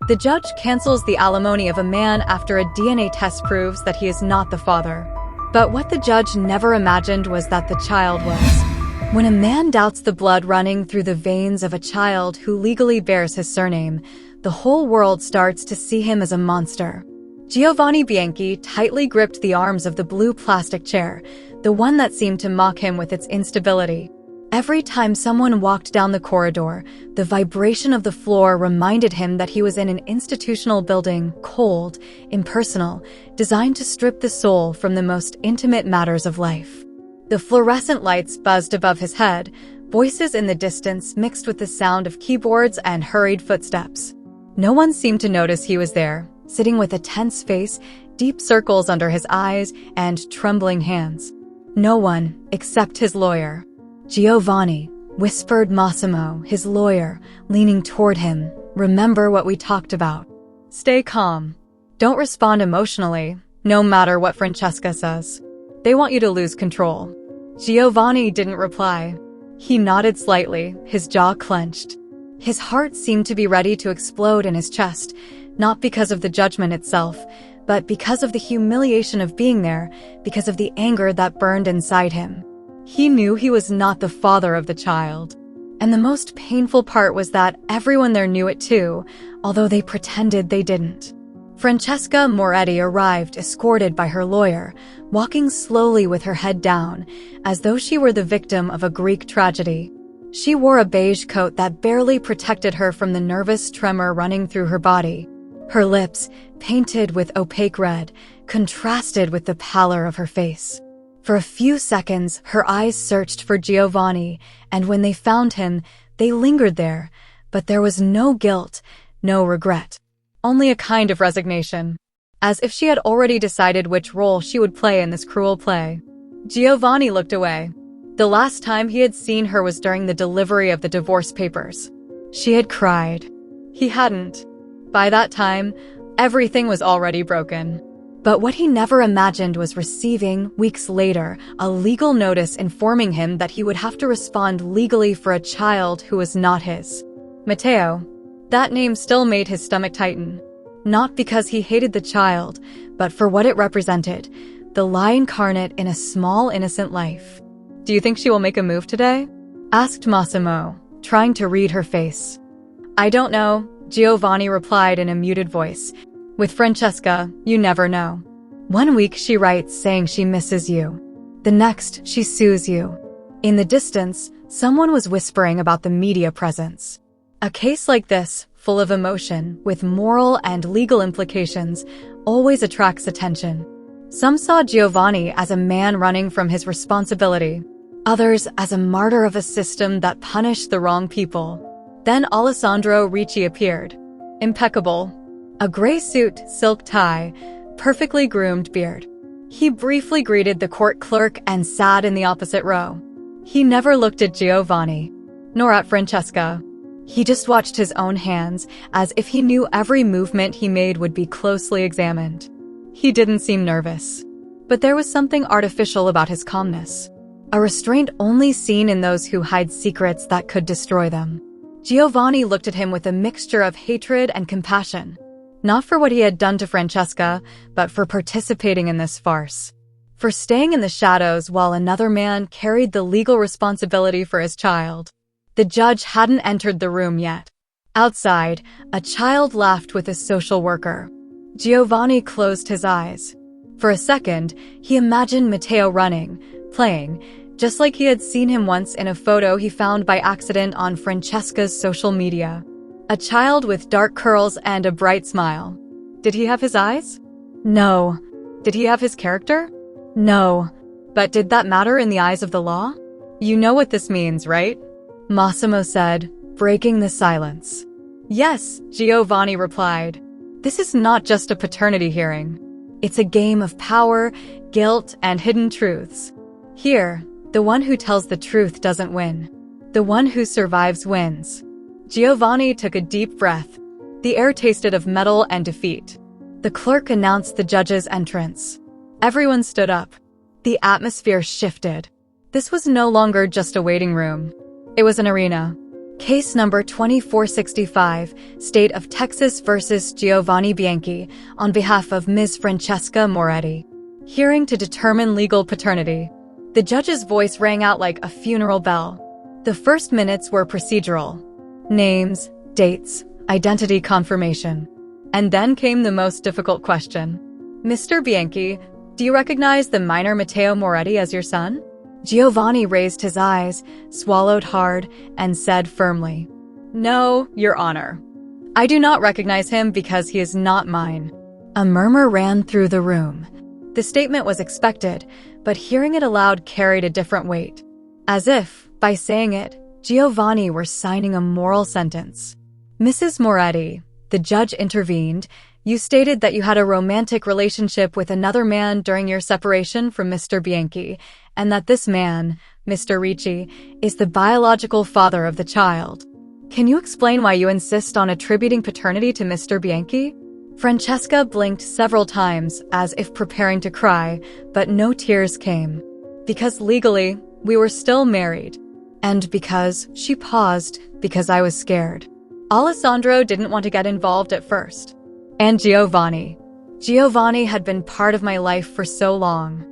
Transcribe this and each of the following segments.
The judge cancels the alimony of a man after a DNA test proves that he is not the father. But what the judge never imagined was that the child was. When a man doubts the blood running through the veins of a child who legally bears his surname, the whole world starts to see him as a monster. Giovanni Bianchi tightly gripped the arms of the blue plastic chair, the one that seemed to mock him with its instability. Every time someone walked down the corridor, the vibration of the floor reminded him that he was in an institutional building, cold, impersonal, designed to strip the soul from the most intimate matters of life. The fluorescent lights buzzed above his head, voices in the distance mixed with the sound of keyboards and hurried footsteps. No one seemed to notice he was there, sitting with a tense face, deep circles under his eyes, and trembling hands. No one, except his lawyer. "Giovanni," whispered Massimo, his lawyer, leaning toward him. "Remember what we talked about. Stay calm. Don't respond emotionally, no matter what Francesca says. They want you to lose control." Giovanni didn't reply. He nodded slightly, his jaw clenched. His heart seemed to be ready to explode in his chest, not because of the judgment itself, but because of the humiliation of being there, because of the anger that burned inside him. He knew he was not the father of the child. And the most painful part was that everyone there knew it too, although they pretended they didn't. Francesca Moretti arrived escorted by her lawyer, walking slowly with her head down, as though she were the victim of a Greek tragedy. She wore a beige coat that barely protected her from the nervous tremor running through her body. Her lips, painted with opaque red, contrasted with the pallor of her face. For a few seconds, her eyes searched for Giovanni, and when they found him, they lingered there, but there was no guilt, no regret. Only a kind of resignation, as if she had already decided which role she would play in this cruel play. Giovanni looked away. The last time he had seen her was during the delivery of the divorce papers. She had cried. He hadn't. By that time, everything was already broken. But what he never imagined was receiving, weeks later, a legal notice informing him that he would have to respond legally for a child who was not his. Matteo. That name still made his stomach tighten. Not because he hated the child, but for what it represented, the lie incarnate in a small, innocent life. "Do you think she will make a move today?" asked Massimo, trying to read her face. "I don't know," Giovanni replied in a muted voice. "With Francesca, you never know. One week she writes saying she misses you. The next, she sues you." In the distance, someone was whispering about the media presence. A case like this, full of emotion, with moral and legal implications, always attracts attention. Some saw Giovanni as a man running from his responsibility. Others as a martyr of a system that punished the wrong people. Then Alessandro Ricci appeared. Impeccable. A gray suit, silk tie, perfectly groomed beard. He briefly greeted the court clerk and sat in the opposite row. He never looked at Giovanni, nor at Francesca. He just watched his own hands, as if he knew every movement he made would be closely examined. He didn't seem nervous. But there was something artificial about his calmness. A restraint only seen in those who hide secrets that could destroy them. Giovanni looked at him with a mixture of hatred and compassion. Not for what he had done to Francesca, but for participating in this farce. For staying in the shadows while another man carried the legal responsibility for his child. The judge hadn't entered the room yet. Outside, a child laughed with a social worker. Giovanni closed his eyes. For a second, he imagined Matteo running, playing, just like he had seen him once in a photo he found by accident on Francesca's social media. A child with dark curls and a bright smile. Did he have his eyes? No. Did he have his character? No. But did that matter in the eyes of the law? "You know what this means, right?" Massimo said, breaking the silence. "Yes," Giovanni replied. "This is not just a paternity hearing. It's a game of power, guilt, and hidden truths. Here, the one who tells the truth doesn't win. The one who survives wins." Giovanni took a deep breath. The air tasted of metal and defeat. The clerk announced the judge's entrance. Everyone stood up. The atmosphere shifted. This was no longer just a waiting room. It was an arena. Case number 2465, State of Texas versus Giovanni Bianchi, on behalf of Ms. Francesca Moretti. Hearing to determine legal paternity. The judge's voice rang out like a funeral bell. The first minutes were procedural. Names, dates, identity confirmation. And then came the most difficult question. Mr. Bianchi, do you recognize the minor Matteo Moretti as your son? Giovanni raised his eyes, swallowed hard, and said firmly, "No, Your Honor. I do not recognize him because he is not mine." A murmur ran through the room. The statement was expected, but hearing it aloud carried a different weight. As if, by saying it, Giovanni were signing a moral sentence. "Mrs. Moretti," the judge intervened, "you stated that you had a romantic relationship with another man during your separation from Mr. Bianchi, and that this man, Mr. Ricci, is the biological father of the child. Can you explain why you insist on attributing paternity to Mr. Bianchi?" Francesca blinked several times as if preparing to cry, but no tears came. "Because legally, we were still married. And because," she paused, "because I was scared. Alessandro didn't want to get involved at first. And Giovanni. Giovanni had been part of my life for so long.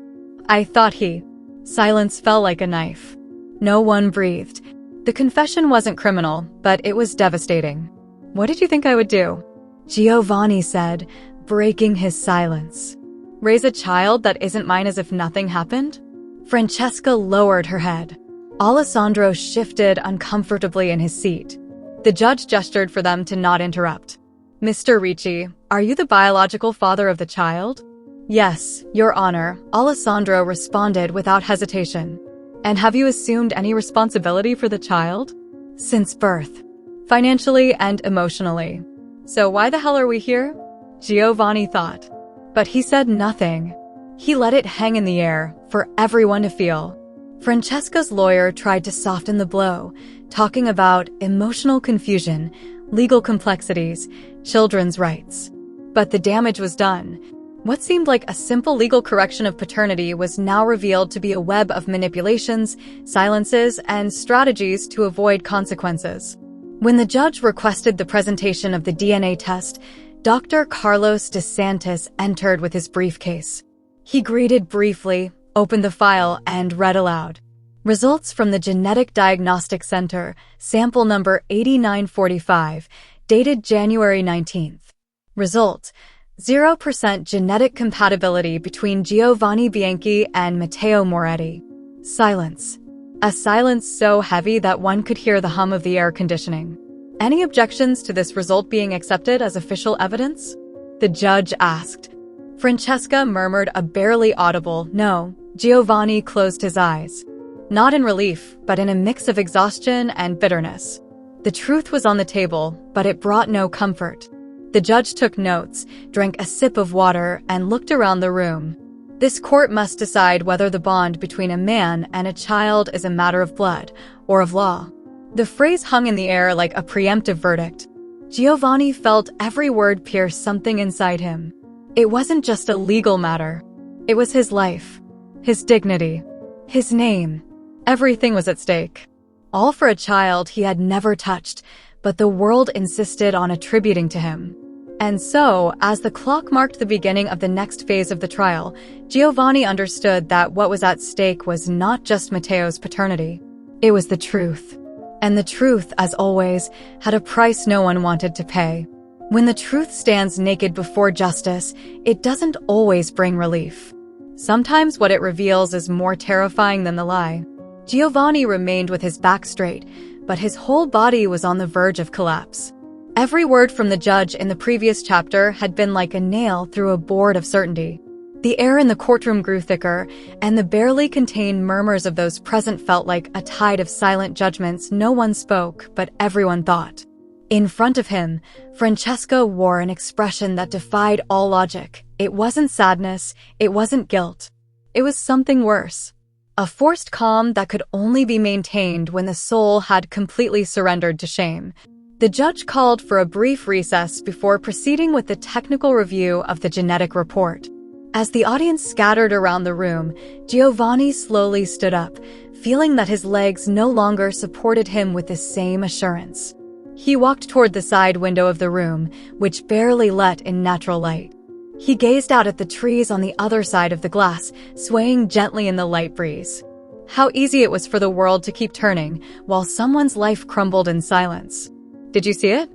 I thought he..." Silence fell like a knife. No one breathed. The confession wasn't criminal, but it was devastating. "What did you think I would do?" Giovanni said, breaking his silence. "Raise a child that isn't mine as if nothing happened?" Francesca lowered her head. Alessandro shifted uncomfortably in his seat. The judge gestured for them to not interrupt. "Mr. Ricci, are you the biological father of the child?" "Yes, Your Honor," Alessandro responded without hesitation. "And have you assumed any responsibility for the child?" "Since birth. Financially and emotionally." "So why the hell are we here?" Giovanni thought. But he said nothing. He let it hang in the air for everyone to feel. Francesca's lawyer tried to soften the blow, talking about emotional confusion, legal complexities, children's rights. But the damage was done. What seemed like a simple legal correction of paternity was now revealed to be a web of manipulations, silences, and strategies to avoid consequences. When the judge requested the presentation of the DNA test, Dr. Carlos DeSantis entered with his briefcase. He greeted briefly, opened the file, and read aloud. "Results from the Genetic Diagnostic Center, sample number 8945, dated January 19th. Result: 0% genetic compatibility between Giovanni Bianchi and Matteo Moretti." Silence. A silence so heavy that one could hear the hum of the air conditioning. "Any objections to this result being accepted as official evidence?" the judge asked. Francesca murmured a barely audible "no." Giovanni closed his eyes. Not in relief, but in a mix of exhaustion and bitterness. The truth was on the table, but it brought no comfort. The judge took notes, drank a sip of water, and looked around the room. This court must decide whether the bond between a man and a child is a matter of blood or of law. The phrase hung in the air like a preemptive verdict. Giovanni felt every word pierce something inside him. It wasn't just a legal matter. It was his life, his dignity, his name. Everything was at stake. All for a child he had never touched, but the world insisted on attributing to him. And so, as the clock marked the beginning of the next phase of the trial, Giovanni understood that what was at stake was not just Matteo's paternity. It was the truth. And the truth, as always, had a price no one wanted to pay. When the truth stands naked before justice, it doesn't always bring relief. Sometimes what it reveals is more terrifying than the lie. Giovanni remained with his back straight, but his whole body was on the verge of collapse. Every word from the judge in the previous chapter had been like a nail through a board of certainty. The air in the courtroom grew thicker, and the barely contained murmurs of those present felt like a tide of silent judgments. No one spoke, but everyone thought. In front of him, Francesca wore an expression that defied all logic. It wasn't sadness, it wasn't guilt. It was something worse. A forced calm that could only be maintained when the soul had completely surrendered to shame. The judge called for a brief recess before proceeding with the technical review of the genetic report. As the audience scattered around the room, Giovanni slowly stood up, feeling that his legs no longer supported him with the same assurance. He walked toward the side window of the room, which barely let in natural light. He gazed out at the trees on the other side of the glass, swaying gently in the light breeze. How easy it was for the world to keep turning, while someone's life crumbled in silence. "Did you see it?"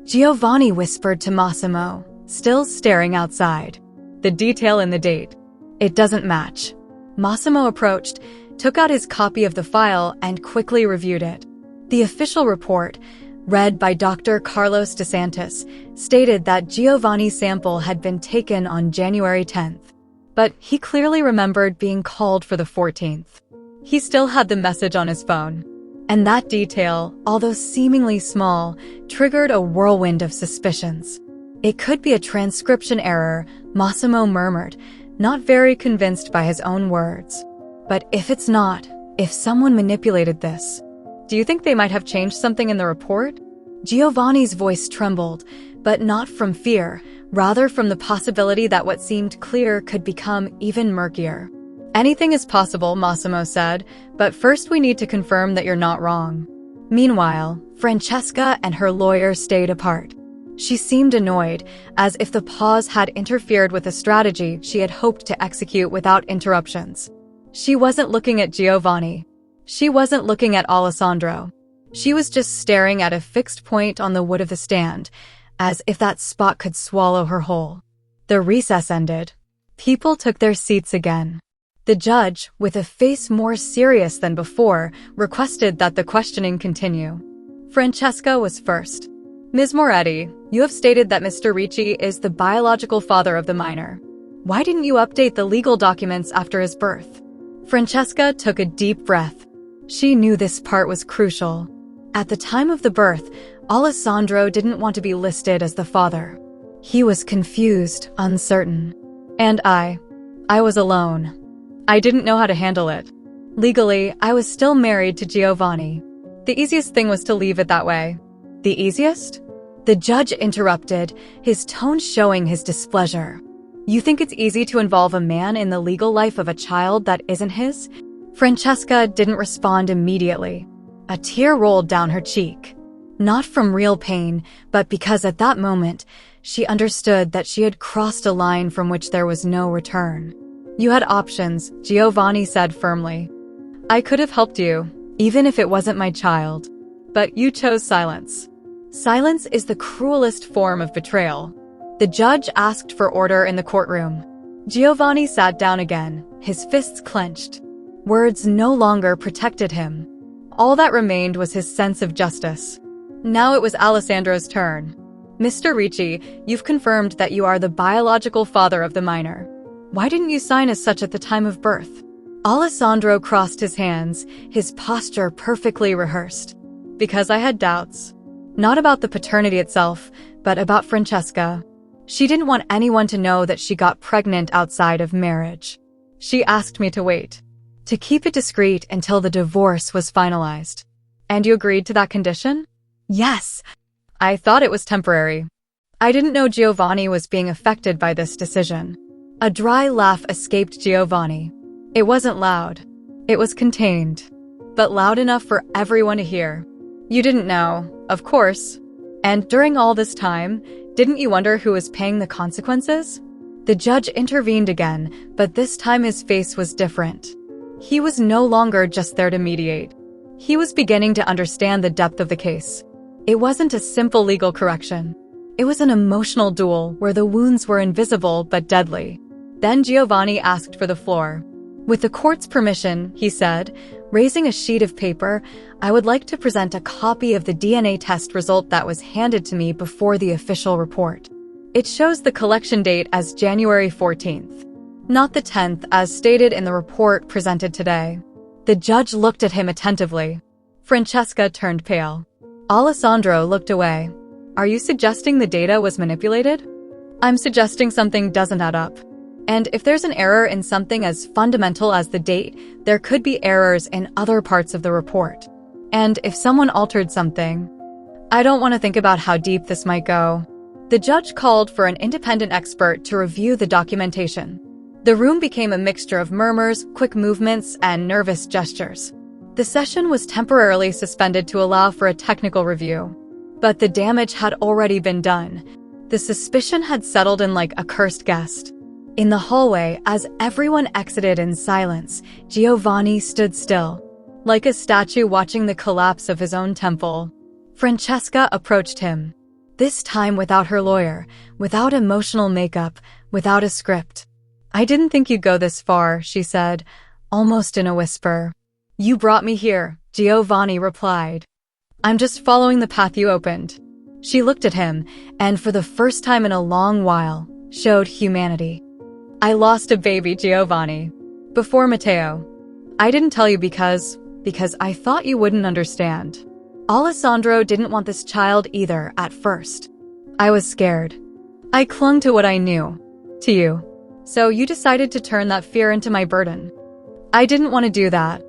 Giovanni whispered to Massimo, still staring outside. "The detail in the date. It doesn't match." Massimo approached, took out his copy of the file, and quickly reviewed it. The official report, read by Dr. Carlos DeSantis, stated that Giovanni's sample had been taken on January 10th. But he clearly remembered being called for the 14th. He still had the message on his phone. And that detail, although seemingly small, triggered a whirlwind of suspicions. "It could be a transcription error," Massimo murmured, not very convinced by his own words. "But if it's not, if someone manipulated this, do you think they might have changed something in the report?" Giovanni's voice trembled, but not from fear, rather from the possibility that what seemed clear could become even murkier. "Anything is possible," Massimo said, "but first we need to confirm that you're not wrong." Meanwhile, Francesca and her lawyer stayed apart. She seemed annoyed, as if the pause had interfered with a strategy she had hoped to execute without interruptions. She wasn't looking at Giovanni. She wasn't looking at Alessandro. She was just staring at a fixed point on the wood of the stand, as if that spot could swallow her whole. The recess ended. People took their seats again. The judge, with a face more serious than before, requested that the questioning continue. Francesca was first. "Ms. Moretti, you have stated that Mr. Ricci is the biological father of the minor. Why didn't you update the legal documents after his birth?" Francesca took a deep breath. She knew this part was crucial. At the time of the birth, Alessandro didn't want to be listed as the father. He was confused, uncertain. And I was alone. I didn't know how to handle it. Legally, I was still married to Giovanni. The easiest thing was to leave it that way. "The easiest?" The judge interrupted, his tone showing his displeasure. "You think it's easy to involve a man in the legal life of a child that isn't his?" Francesca didn't respond immediately. A tear rolled down her cheek. Not from real pain, but because at that moment, she understood that she had crossed a line from which there was no return. "You had options," Giovanni said firmly. "I could have helped you, even if it wasn't my child. But you chose silence. Silence is the cruelest form of betrayal." The judge asked for order in the courtroom. Giovanni sat down again, his fists clenched. Words no longer protected him. All that remained was his sense of justice. Now it was Alessandro's turn. "Mr. Ricci, you've confirmed that you are the biological father of the minor. Why didn't you sign as such at the time of birth?" Alessandro crossed his hands, his posture perfectly rehearsed. "Because I had doubts. Not about the paternity itself, but about Francesca. She didn't want anyone to know that she got pregnant outside of marriage. She asked me to wait, to keep it discreet until the divorce was finalized." "And you agreed to that condition?" "Yes. I thought it was temporary. I didn't know Giovanni was being affected by this decision." A dry laugh escaped Giovanni. It wasn't loud. It was contained, but loud enough for everyone to hear. "You didn't know, of course. And during all this time, didn't you wonder who was paying the consequences?" The judge intervened again, but this time his face was different. He was no longer just there to mediate. He was beginning to understand the depth of the case. It wasn't a simple legal correction. It was an emotional duel where the wounds were invisible but deadly. Then Giovanni asked for the floor. "With the court's permission," he said, raising a sheet of paper, "I would like to present a copy of the DNA test result that was handed to me before the official report. It shows the collection date as January 14th, not the 10th as stated in the report presented today." The judge looked at him attentively. Francesca turned pale. Alessandro looked away. "Are you suggesting the data was manipulated?" "I'm suggesting something doesn't add up. And if there's an error in something as fundamental as the date, there could be errors in other parts of the report. And if someone altered something, I don't want to think about how deep this might go." The judge called for an independent expert to review the documentation. The room became a mixture of murmurs, quick movements, and nervous gestures. The session was temporarily suspended to allow for a technical review. But the damage had already been done. The suspicion had settled in like a cursed guest. In the hallway, as everyone exited in silence, Giovanni stood still, like a statue watching the collapse of his own temple. Francesca approached him, this time without her lawyer, without emotional makeup, without a script. "I didn't think you'd go this far," she said, almost in a whisper. "You brought me here," Giovanni replied. "I'm just following the path you opened." She looked at him, and for the first time in a long while, showed humanity. "I lost a baby, Giovanni. Before Matteo. I didn't tell you because I thought you wouldn't understand. Alessandro didn't want this child either at first. I was scared. I clung to what I knew. To you. So you decided to turn that fear into my burden. I didn't want to do that.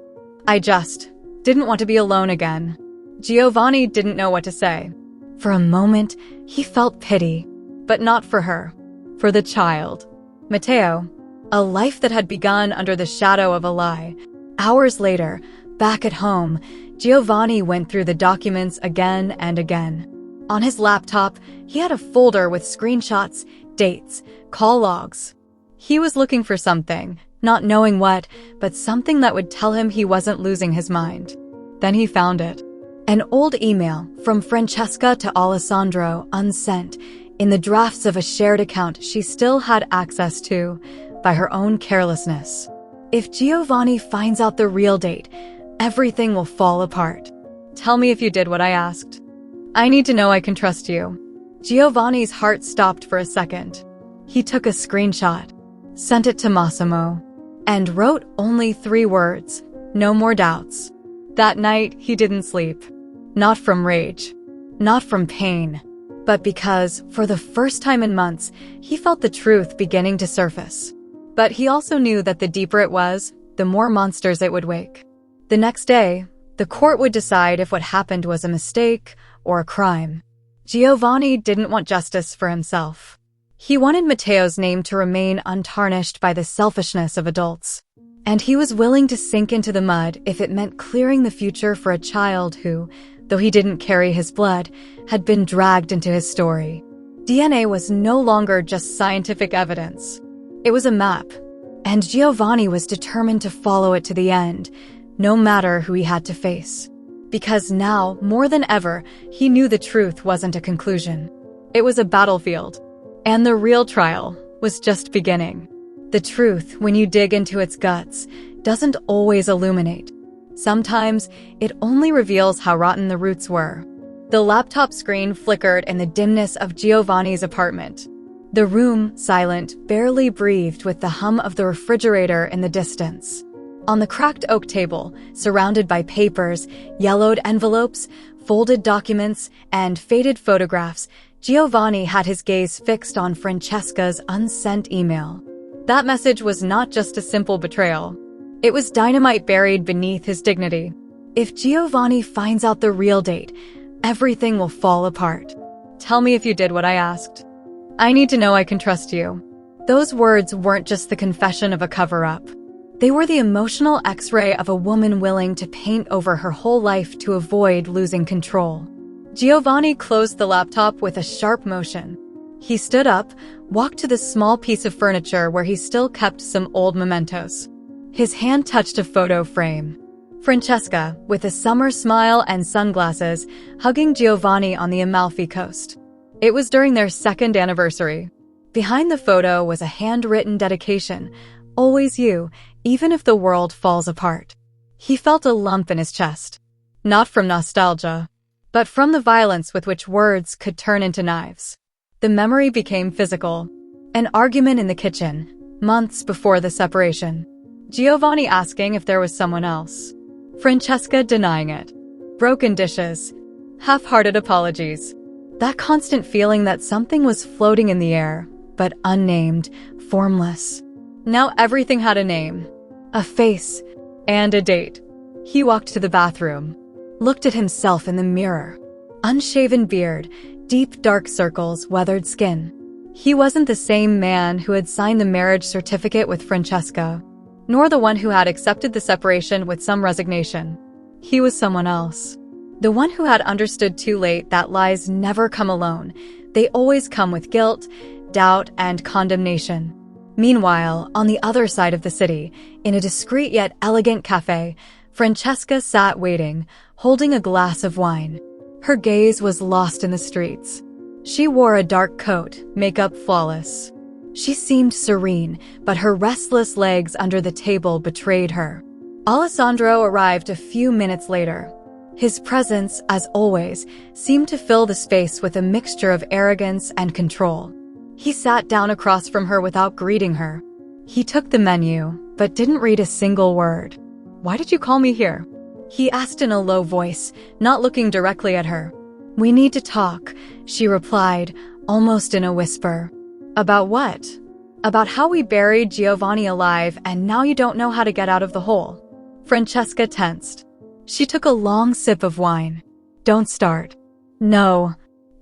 I just didn't want to be alone again." Giovanni didn't know what to say. For a moment, he felt pity, but not for her. For the child. Matteo. A life that had begun under the shadow of a lie. Hours later, back at home, Giovanni went through the documents again and again. On his laptop, he had a folder with screenshots, dates, call logs. He was looking for something, not knowing what, but something that would tell him he wasn't losing his mind. Then he found it. An old email from Francesca to Alessandro, unsent, in the drafts of a shared account she still had access to by her own carelessness. "If Giovanni finds out the real date, everything will fall apart. Tell me if you did what I asked. I need to know I can trust you." Giovanni's heart stopped for a second. He took a screenshot, sent it to Massimo, and wrote only 3 words, "No more doubts." That night, he didn't sleep. Not from rage, not from pain, but because, for the first time in months, he felt the truth beginning to surface. But he also knew that the deeper it was, the more monsters it would wake. The next day, the court would decide if what happened was a mistake or a crime. Giovanni didn't want justice for himself. He wanted Matteo's name to remain untarnished by the selfishness of adults. And he was willing to sink into the mud if it meant clearing the future for a child who, though he didn't carry his blood, had been dragged into his story. DNA was no longer just scientific evidence. It was a map, and Giovanni was determined to follow it to the end, no matter who he had to face. Because now, more than ever, he knew the truth wasn't a conclusion. It was a battlefield, and the real trial was just beginning. The truth, when you dig into its guts, doesn't always illuminate. Sometimes, it only reveals how rotten the roots were. The laptop screen flickered in the dimness of Giovanni's apartment. The room, silent, barely breathed with the hum of the refrigerator in the distance. On the cracked oak table, surrounded by papers, yellowed envelopes, folded documents, and faded photographs, Giovanni had his gaze fixed on Francesca's unsent email. That message was not just a simple betrayal. It was dynamite buried beneath his dignity. If Giovanni finds out the real date, everything will fall apart. "Tell me if you did what I asked. I need to know I can trust you." Those words weren't just the confession of a cover-up. They were the emotional X-ray of a woman willing to paint over her whole life to avoid losing control. Giovanni closed the laptop with a sharp motion. He stood up, walked to the small piece of furniture where he still kept some old mementos. His hand touched a photo frame. Francesca, with a summer smile and sunglasses, hugging Giovanni on the Amalfi Coast. It was during their 2nd anniversary. Behind the photo was a handwritten dedication, "Always you, even if the world falls apart." He felt a lump in his chest. Not from nostalgia, but from the violence with which words could turn into knives. The memory became physical. An argument in the kitchen, months before the separation. Giovanni asking if there was someone else. Francesca denying it. Broken dishes. Half-hearted apologies. That constant feeling that something was floating in the air, but unnamed, formless. Now everything had a name, a face, and a date. He walked to the bathroom, looked at himself in the mirror. Unshaven beard, deep dark circles, weathered skin. He wasn't the same man who had signed the marriage certificate with Francesca, nor the one who had accepted the separation with some resignation. He was someone else. The one who had understood too late that lies never come alone. They always come with guilt, doubt, and condemnation. Meanwhile, on the other side of the city, in a discreet yet elegant cafe, Francesca sat waiting, holding a glass of wine. Her gaze was lost in the streets. She wore a dark coat, makeup flawless. She seemed serene, but her restless legs under the table betrayed her. Alessandro arrived a few minutes later. His presence, as always, seemed to fill the space with a mixture of arrogance and control. He sat down across from her without greeting her. He took the menu, but didn't read a single word. "Why did you call me here?" he asked in a low voice, not looking directly at her. "We need to talk," she replied, almost in a whisper. "About what?" "About how we buried Giovanni alive and now you don't know how to get out of the hole." Francesca tensed. She took a long sip of wine. "Don't start." "No,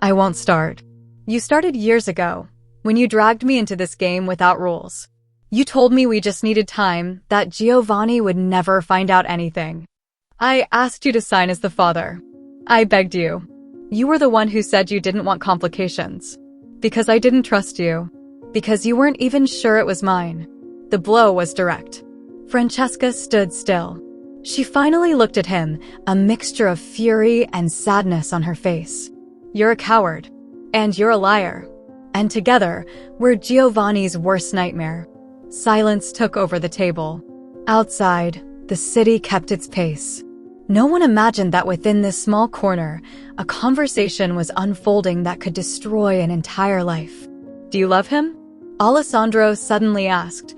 I won't start. You started years ago, when you dragged me into this game without rules. You told me we just needed time, that Giovanni would never find out anything. I asked you to sign as the father. I begged you. You were the one who said you didn't want complications. Because I didn't trust you. Because you weren't even sure it was mine." The blow was direct. Francesca stood still. She finally looked at him, a mixture of fury and sadness on her face. "You're a coward. And you're a liar. And together, we're Giovanni's worst nightmare." Silence took over the table. Outside, the city kept its pace. No one imagined that within this small corner, a conversation was unfolding that could destroy an entire life. "Do you love him?" Alessandro suddenly asked.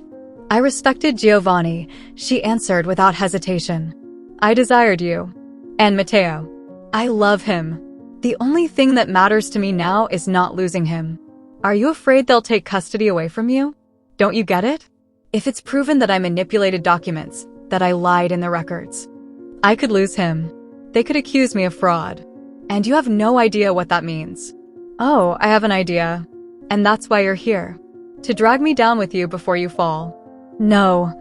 "I respected Giovanni," she answered without hesitation. "I desired you. And Matteo. I love him. The only thing that matters to me now is not losing him." "Are you afraid they'll take custody away from you? Don't you get it? If it's proven that I manipulated documents, that I lied in the records, I could lose him. They could accuse me of fraud. And you have no idea what that means." "Oh, I have an idea. And that's why you're here. To drag me down with you before you fall." "No.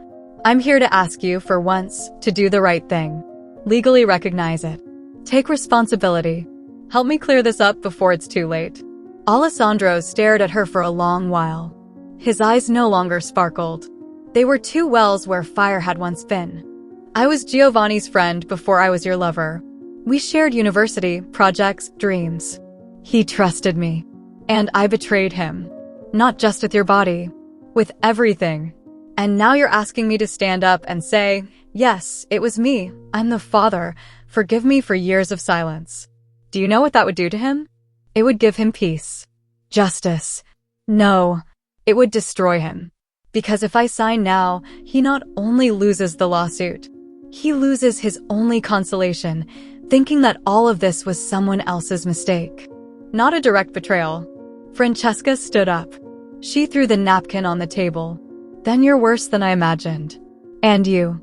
I'm here to ask you, for once, to do the right thing. Legally recognize it. Take responsibility. Help me clear this up before it's too late." Alessandro stared at her for a long while. His eyes no longer sparkled. They were two wells where fire had once been. "I was Giovanni's friend before I was your lover. We shared university, projects, dreams. He trusted me. And I betrayed him. Not just with your body. With everything. And now you're asking me to stand up and say, 'Yes, it was me. I'm the father. Forgive me for years of silence.' Do you know what that would do to him? It would give him peace. Justice. No, it would destroy him. Because if I sign now, he not only loses the lawsuit, he loses his only consolation, thinking that all of this was someone else's mistake. Not a direct betrayal." Francesca stood up. She threw the napkin on the table. "Then you're worse than I imagined. And you.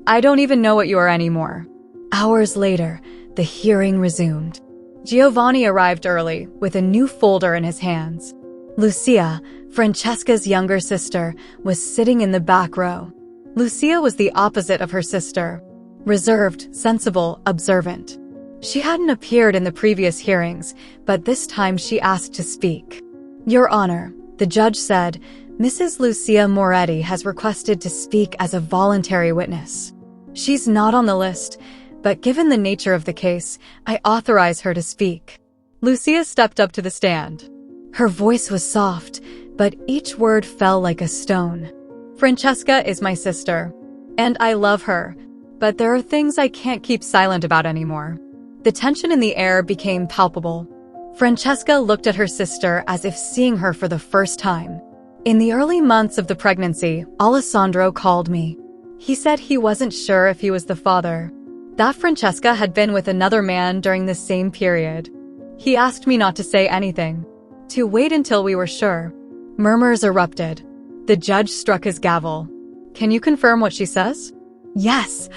I don't even know what you are anymore." Hours later, the hearing resumed. Giovanni arrived early, with a new folder in his hands. Lucia, Francesca's younger sister, was sitting in the back row. Lucia was the opposite of her sister. Reserved, sensible, observant. She hadn't appeared in the previous hearings, but this time she asked to speak. "Your Honor," the judge said, "Mrs. Lucia Moretti has requested to speak as a voluntary witness. She's not on the list, but given the nature of the case, I authorize her to speak." Lucia stepped up to the stand. Her voice was soft, but each word fell like a stone. "Francesca is my sister, and I love her, but there are things I can't keep silent about anymore." The tension in the air became palpable. Francesca looked at her sister as if seeing her for the first time. "In the early months of the pregnancy, Alessandro called me. He said he wasn't sure if he was the father, that Francesca had been with another man during the same period. He asked me not to say anything, to wait until we were sure." Murmurs erupted. The judge struck his gavel. "Can you confirm what she says?" "Yes.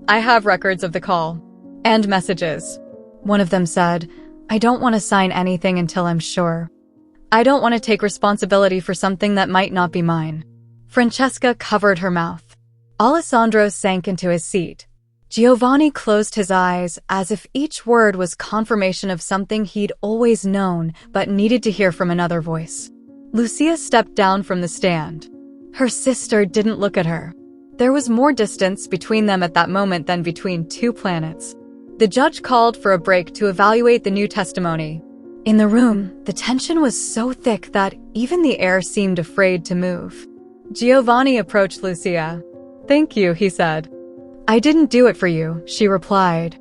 I have records of the call. And messages." One of them said, "I don't want to sign anything until I'm sure. I don't want to take responsibility for something that might not be mine." Francesca covered her mouth. Alessandro sank into his seat. Giovanni closed his eyes as if each word was confirmation of something he'd always known but needed to hear from another voice. Lucia stepped down from the stand. Her sister didn't look at her. There was more distance between them at that moment than between two planets. The judge called for a break to evaluate the new testimony. In the room, the tension was so thick that even the air seemed afraid to move. Giovanni approached Lucia. "Thank you," he said. "I didn't do it for you," she replied.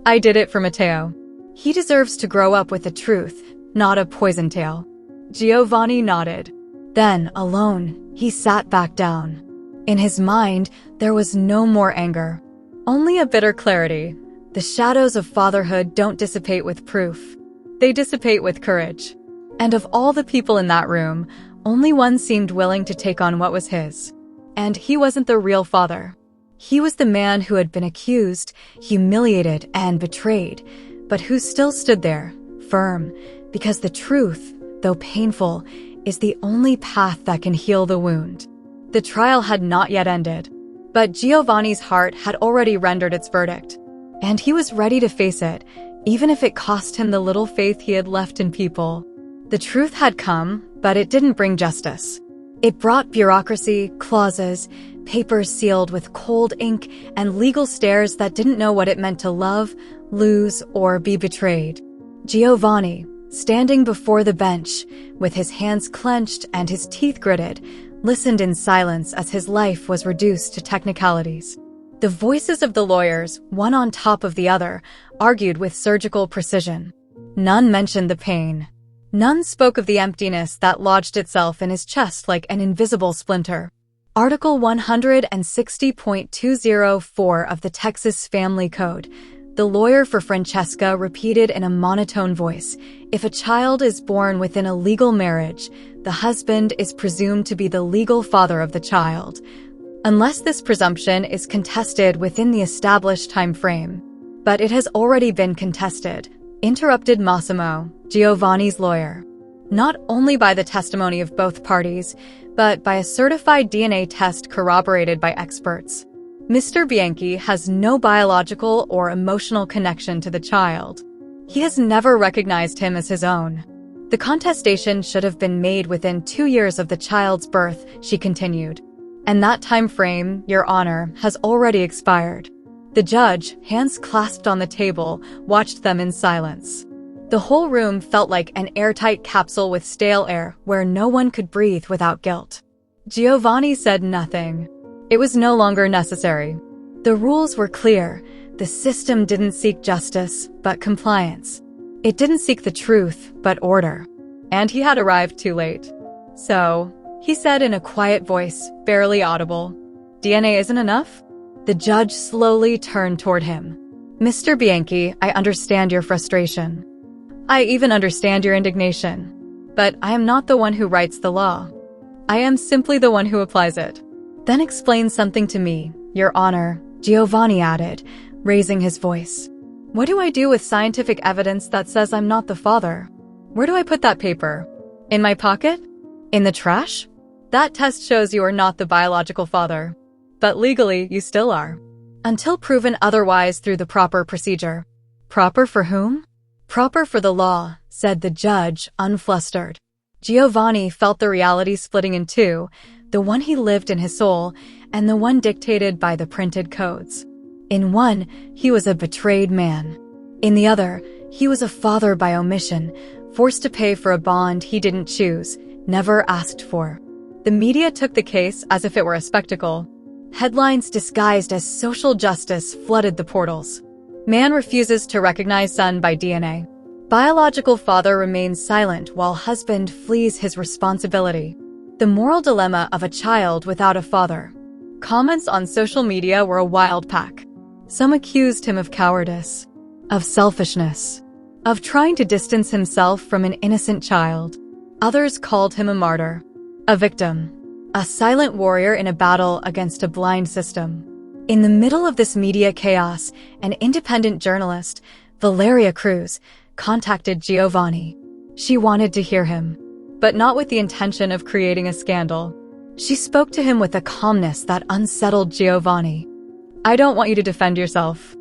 "I did it for Matteo. He deserves to grow up with the truth, not a poison tale." Giovanni nodded. Then, alone, he sat back down. In his mind, there was no more anger, only a bitter clarity. The shadows of fatherhood don't dissipate with proof. They dissipate with courage. And of all the people in that room, only one seemed willing to take on what was his. And he wasn't the real father. He was the man who had been accused, humiliated, and betrayed, but who still stood there, firm, because the truth, though painful, is the only path that can heal the wound. The trial had not yet ended, but Giovanni's heart had already rendered its verdict, and he was ready to face it, even if it cost him the little faith he had left in people. The truth had come, but it didn't bring justice. It brought bureaucracy, clauses, papers sealed with cold ink, and legal stares that didn't know what it meant to love, lose, or be betrayed. Giovanni, standing before the bench, with his hands clenched and his teeth gritted, listened in silence as his life was reduced to technicalities. The voices of the lawyers, one on top of the other, argued with surgical precision. None mentioned the pain. None spoke of the emptiness that lodged itself in his chest like an invisible splinter. Article 160.204 of the Texas Family Code. The lawyer for Francesca repeated in a monotone voice, "If a child is born within a legal marriage, the husband is presumed to be the legal father of the child, unless this presumption is contested within the established time frame." But it has already been contested, interrupted Massimo, Giovanni's lawyer. Not only by the testimony of both parties, but by a certified DNA test corroborated by experts. Mr. Bianchi has no biological or emotional connection to the child. He has never recognized him as his own. The contestation should have been made within 2 years of the child's birth, she continued. And that time frame, Your Honor, has already expired. The judge, hands clasped on the table, watched them in silence. The whole room felt like an airtight capsule with stale air where no one could breathe without guilt. Giovanni said nothing. It was no longer necessary. The rules were clear. The system didn't seek justice, but compliance. It didn't seek the truth, but order. And he had arrived too late. "So," he said in a quiet voice, barely audible, "DNA isn't enough?" The judge slowly turned toward him. "Mr. Bianchi, I understand your frustration. I even understand your indignation. But I am not the one who writes the law. I am simply the one who applies it." "Then explain something to me, Your Honor," Giovanni added, raising his voice. "What do I do with scientific evidence that says I'm not the father? Where do I put that paper? In my pocket? In the trash? That test shows you are not the biological father. But legally, you still are. Until proven otherwise through the proper procedure." "Proper for whom?" "Proper for the law," said the judge, unflustered. Giovanni felt the reality splitting in two, the one he lived in his soul, and the one dictated by the printed codes. In one, he was a betrayed man. In the other, he was a father by omission, forced to pay for a bond he didn't choose, never asked for. The media took the case as if it were a spectacle. Headlines disguised as social justice flooded the portals. Man refuses to recognize son by DNA. Biological father remains silent while husband flees his responsibility. The moral dilemma of a child without a father. Comments on social media were a wild pack. Some accused him of cowardice, of selfishness, of trying to distance himself from an innocent child. Others called him a martyr, a victim, a silent warrior in a battle against a blind system. In the middle of this media chaos, an independent journalist, Valeria Cruz, contacted Giovanni. She wanted to hear him, but not with the intention of creating a scandal. She spoke to him with a calmness that unsettled Giovanni. I don't want you to defend yourself.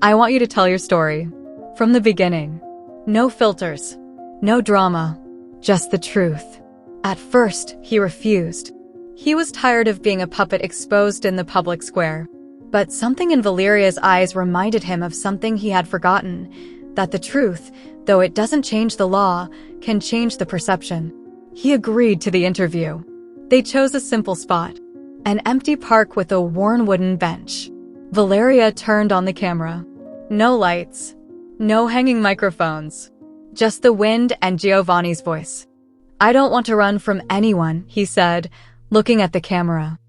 I want you to tell your story. From the beginning. No filters. No drama. Just the truth. At first, he refused. He was tired of being a puppet exposed in the public square. But something in Valeria's eyes reminded him of something he had forgotten, that the truth, though it doesn't change the law, can change the perception. He agreed to the interview. They chose a simple spot, an empty park with a worn wooden bench. Valeria turned on the camera. No lights, no hanging microphones, just the wind and Giovanni's voice. I don't want to run from anyone, he said, looking at the camera.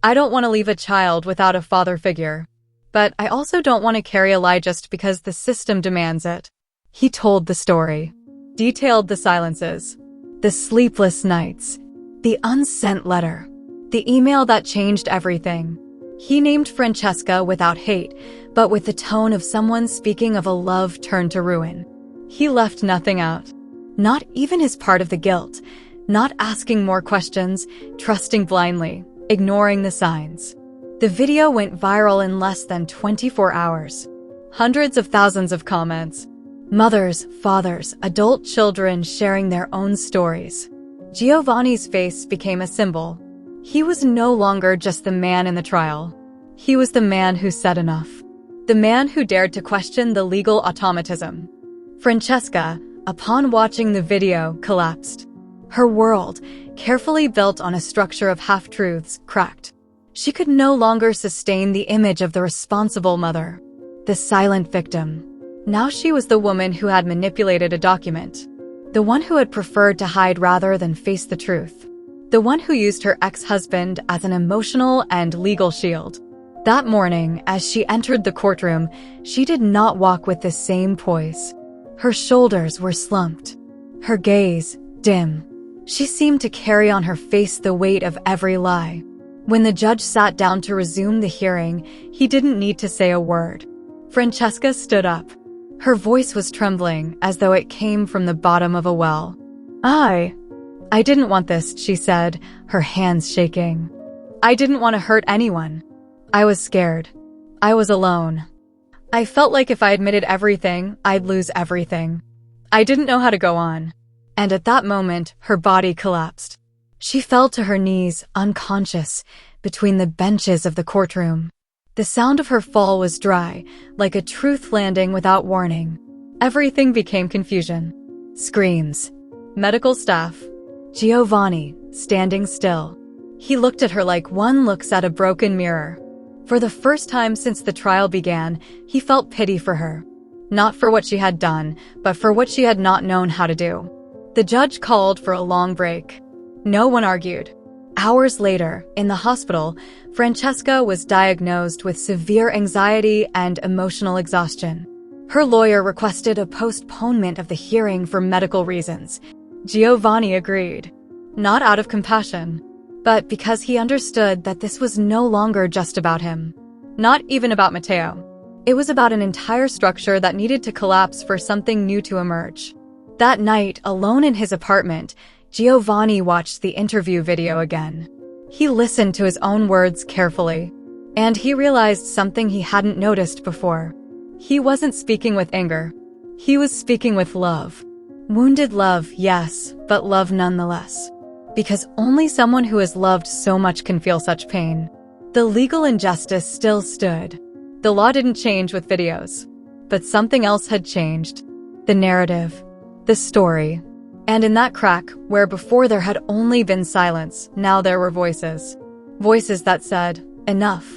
I don't want to leave a child without a father figure. But I also don't want to carry a lie just because the system demands it. He told the story, detailed the silences, the sleepless nights, the unsent letter, the email that changed everything. He named Francesca without hate, but with the tone of someone speaking of a love turned to ruin. He left nothing out, not even his part of the guilt, not asking more questions, trusting blindly, ignoring the signs. The video went viral in less than 24 hours. Hundreds of thousands of comments. Mothers, fathers, adult children sharing their own stories. Giovanni's face became a symbol. He was no longer just the man in the trial. He was the man who said enough. The man who dared to question the legal automatism. Francesca, upon watching the video, collapsed. Her world, carefully built on a structure of half-truths, cracked. She could no longer sustain the image of the responsible mother, the silent victim. Now she was the woman who had manipulated a document, the one who had preferred to hide rather than face the truth, the one who used her ex-husband as an emotional and legal shield. That morning, as she entered the courtroom, she did not walk with the same poise. Her shoulders were slumped, her gaze dim. She seemed to carry on her face the weight of every lie. When the judge sat down to resume the hearing, he didn't need to say a word. Francesca stood up. Her voice was trembling, as though it came from the bottom of a well. I didn't want this, she said, her hands shaking. I didn't want to hurt anyone. I was scared. I was alone. I felt like if I admitted everything, I'd lose everything. I didn't know how to go on. And at that moment, her body collapsed. She fell to her knees, unconscious, between the benches of the courtroom. The sound of her fall was dry, like a truth landing without warning. Everything became confusion. Screams. Medical staff. Giovanni, standing still. He looked at her like one looks at a broken mirror. For the first time since the trial began, he felt pity for her. Not for what she had done, but for what she had not known how to do. The judge called for a long break. No one argued. Hours later, in the hospital, Francesca was diagnosed with severe anxiety and emotional exhaustion. Her lawyer requested a postponement of the hearing for medical reasons. Giovanni agreed, not out of compassion, but because he understood that this was no longer just about him. Not even about Matteo. It was about an entire structure that needed to collapse for something new to emerge. That night, alone in his apartment, Giovanni watched the interview video again. He listened to his own words carefully, and he realized something he hadn't noticed before. He wasn't speaking with anger. He was speaking with love. Wounded love, yes, but love nonetheless. Because only someone who has loved so much can feel such pain. The legal injustice still stood. The law didn't change with videos. But something else had changed. The narrative. The story. And in that crack, where before there had only been silence, now there were voices. Voices that said, enough.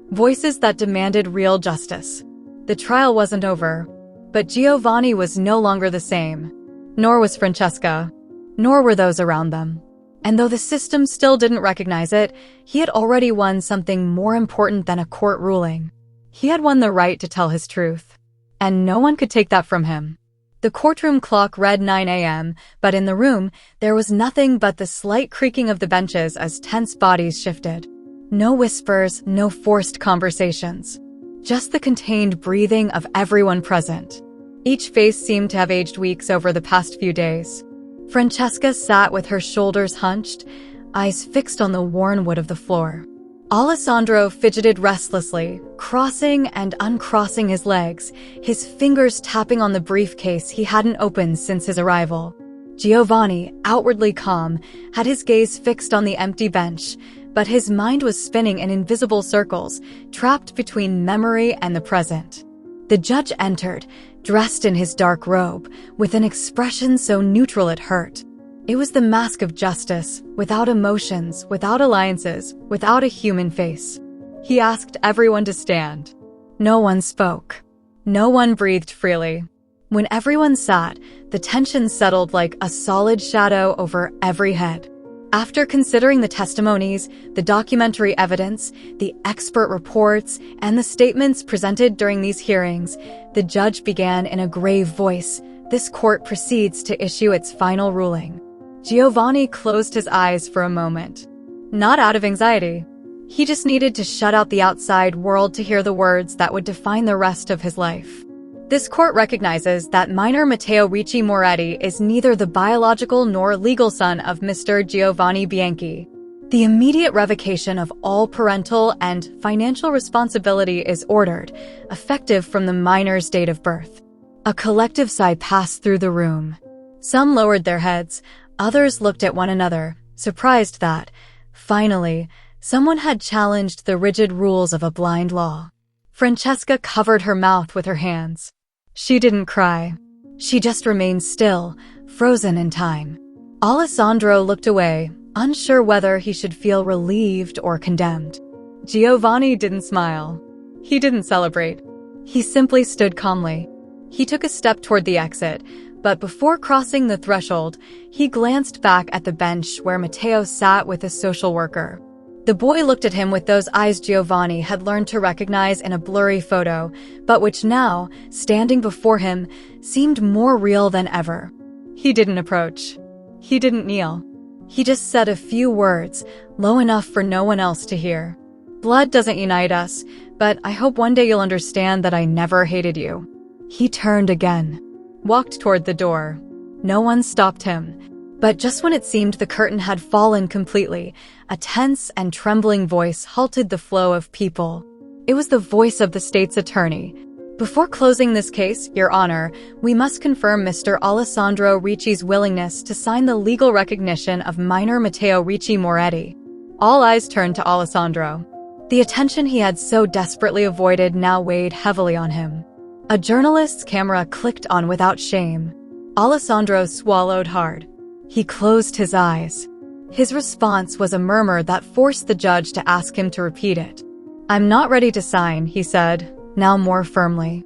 Voices that demanded real justice. The trial wasn't over, but Giovanni was no longer the same. Nor was Francesca. Nor were those around them. And though the system still didn't recognize it, he had already won something more important than a court ruling. He had won the right to tell his truth. And no one could take that from him. The courtroom clock read 9 a.m., but in the room, there was nothing but the slight creaking of the benches as tense bodies shifted. No whispers, no forced conversations. Just the contained breathing of everyone present. Each face seemed to have aged weeks over the past few days. Francesca sat with her shoulders hunched, eyes fixed on the worn wood of the floor. Alessandro fidgeted restlessly, crossing and uncrossing his legs, his fingers tapping on the briefcase he hadn't opened since his arrival. Giovanni, outwardly calm, had his gaze fixed on the empty bench, but his mind was spinning in invisible circles, trapped between memory and the present. The judge entered, dressed in his dark robe, with an expression so neutral it hurt. It was the mask of justice, without emotions, without alliances, without a human face. He asked everyone to stand. No one spoke. No one breathed freely. When everyone sat, the tension settled like a solid shadow over every head. After considering the testimonies, the documentary evidence, the expert reports, and the statements presented during these hearings, the judge began in a grave voice, "This court proceeds to issue its final ruling." Giovanni closed his eyes for a moment. Not out of anxiety. He just needed to shut out the outside world to hear the words that would define the rest of his life. This court recognizes that minor Matteo Ricci Moretti is neither the biological nor legal son of Mr. Giovanni Bianchi. The immediate revocation of all parental and financial responsibility is ordered, effective from the minor's date of birth. A collective sigh passed through the room. Some lowered their heads, others looked at one another, surprised that, finally, someone had challenged the rigid rules of a blind law. Francesca covered her mouth with her hands. She didn't cry. She just remained still, frozen in time. Alessandro looked away, unsure whether he should feel relieved or condemned. Giovanni didn't smile. He didn't celebrate. He simply stood calmly. He took a step toward the exit, but before crossing the threshold, he glanced back at the bench where Matteo sat with a social worker. The boy looked at him with those eyes Giovanni had learned to recognize in a blurry photo, but which now, standing before him, seemed more real than ever. He didn't approach. He didn't kneel. He just said a few words, low enough for no one else to hear. "Blood doesn't unite us, but I hope one day you'll understand that I never hated you." He turned again, walked toward the door. No one stopped him. But just when it seemed the curtain had fallen completely, a tense and trembling voice halted the flow of people. It was the voice of the state's attorney. "Before closing this case, Your Honor, we must confirm Mr. Alessandro Ricci's willingness to sign the legal recognition of minor Matteo Ricci Moretti." All eyes turned to Alessandro. The attention he had so desperately avoided now weighed heavily on him. A journalist's camera clicked on without shame. Alessandro swallowed hard. He closed his eyes. His response was a murmur that forced the judge to ask him to repeat it. "I'm not ready to sign," he said, now more firmly.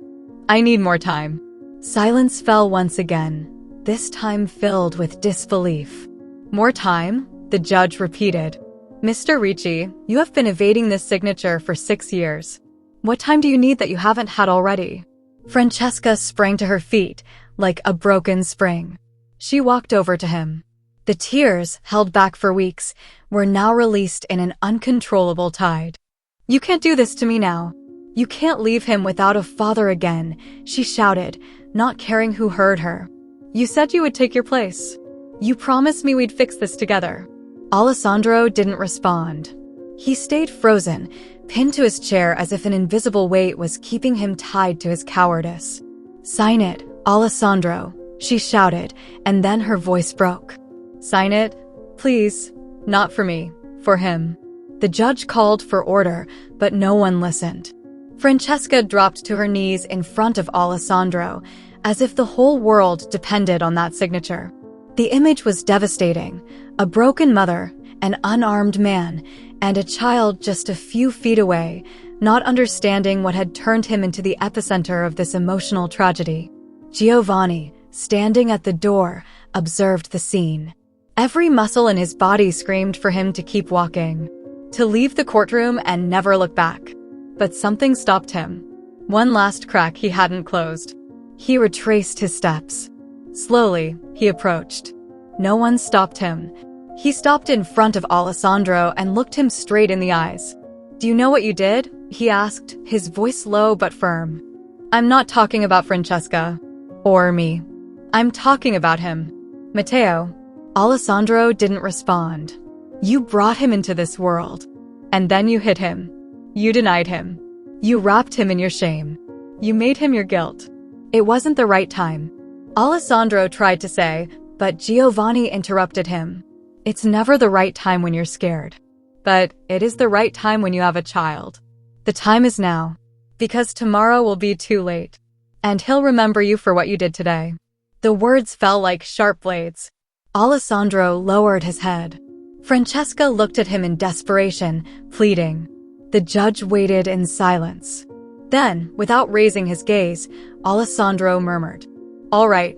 "I need more time." Silence fell once again, this time filled with disbelief. "More time?" the judge repeated. "Mr. Ricci, you have been evading this signature for 6 years. What time do you need that you haven't had already?" Francesca sprang to her feet, like a broken spring. She walked over to him. The tears, held back for weeks, were now released in an uncontrollable tide. "You can't do this to me now. You can't leave him without a father again," she shouted, not caring who heard her. "You said you would take your place. You promised me we'd fix this together." Alessandro didn't respond. He stayed frozen, pinned to his chair as if an invisible weight was keeping him tied to his cowardice. "Sign it, Alessandro," she shouted, and then her voice broke. "Sign it, please. Not for me, for him." The judge called for order, but no one listened. Francesca dropped to her knees in front of Alessandro, as if the whole world depended on that signature. The image was devastating. A broken mother, an unarmed man, and a child just a few feet away, not understanding what had turned him into the epicenter of this emotional tragedy. Giovanni, standing at the door, observed the scene. Every muscle in his body screamed for him to keep walking, to leave the courtroom and never look back. But something stopped him. One last crack he hadn't closed. He retraced his steps. Slowly, he approached. No one stopped him. He stopped in front of Alessandro and looked him straight in the eyes. "Do you know what you did?" he asked, his voice low but firm. "I'm not talking about Francesca. Or me. I'm talking about him. Matteo." Alessandro didn't respond. "You brought him into this world. And then you hid him. You denied him. You wrapped him in your shame. You made him your guilt. It wasn't the right time. Alessandro tried to say, but Giovanni interrupted him. It's never the right time when you're scared. But it is the right time when you have a child. The time is now. Because tomorrow will be too late. And he'll remember you for what you did today. The words fell like sharp blades. Alessandro lowered his head. Francesca looked at him in desperation, pleading. The judge waited in silence. Then, without raising his gaze, Alessandro murmured, "All right,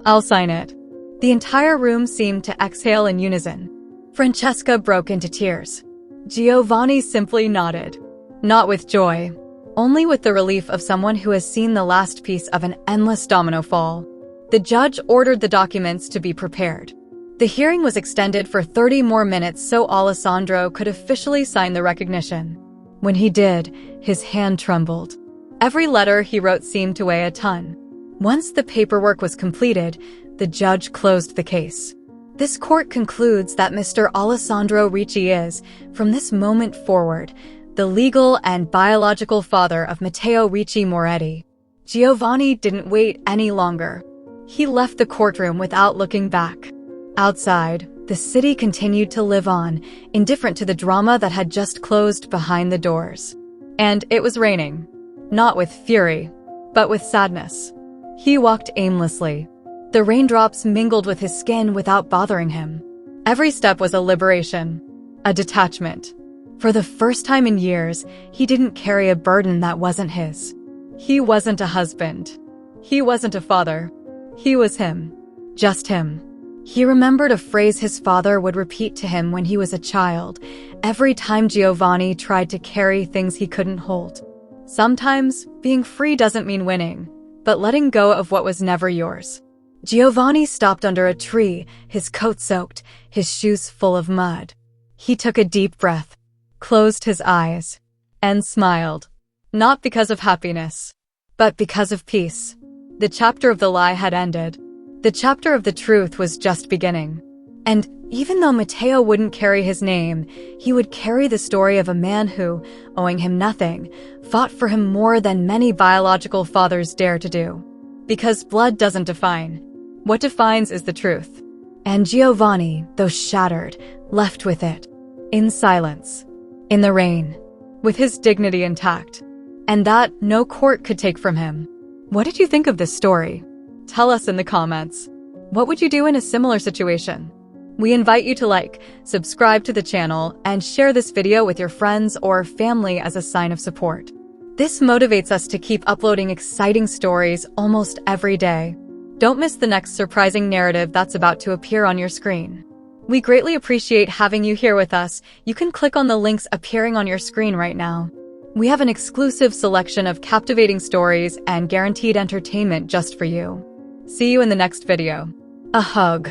I'll sign it." The entire room seemed to exhale in unison. Francesca broke into tears. Giovanni simply nodded. Not with joy, only with the relief of someone who has seen the last piece of an endless domino fall. The judge ordered the documents to be prepared. The hearing was extended for 30 more minutes so Alessandro could officially sign the recognition. When he did, his hand trembled. Every letter he wrote seemed to weigh a ton. Once the paperwork was completed, the judge closed the case. This court concludes that Mr. Alessandro Ricci is, from this moment forward, the legal and biological father of Matteo Ricci Moretti. Giovanni didn't wait any longer. He left the courtroom without looking back. Outside, the city continued to live on, indifferent to the drama that had just closed behind the doors. And it was raining. Not with fury, but with sadness. He walked aimlessly. The raindrops mingled with his skin without bothering him. Every step was a liberation, a detachment. For the first time in years, he didn't carry a burden that wasn't his. He wasn't a husband. He wasn't a father. He was him. Just him. He remembered a phrase his father would repeat to him when he was a child, every time Giovanni tried to carry things he couldn't hold. Sometimes, being free doesn't mean winning, but letting go of what was never yours. Giovanni stopped under a tree, his coat soaked, his shoes full of mud. He took a deep breath, closed his eyes, and smiled. Not because of happiness, but because of peace. The chapter of the lie had ended. The chapter of the truth was just beginning. And even though Matteo wouldn't carry his name, he would carry the story of a man who, owing him nothing, fought for him more than many biological fathers dare to do. Because blood doesn't define. What defines is the truth. And Giovanni, though shattered, left with it. In silence. In the rain. With his dignity intact. And that no court could take from him. What did you think of this story? Tell us in the comments. What would you do in a similar situation? We invite you to like, subscribe to the channel, and share this video with your friends or family as a sign of support. This motivates us to keep uploading exciting stories almost every day. Don't miss the next surprising narrative that's about to appear on your screen. We greatly appreciate having you here with us. You can click on the links appearing on your screen right now. We have an exclusive selection of captivating stories and guaranteed entertainment just for you. See you in the next video. A hug.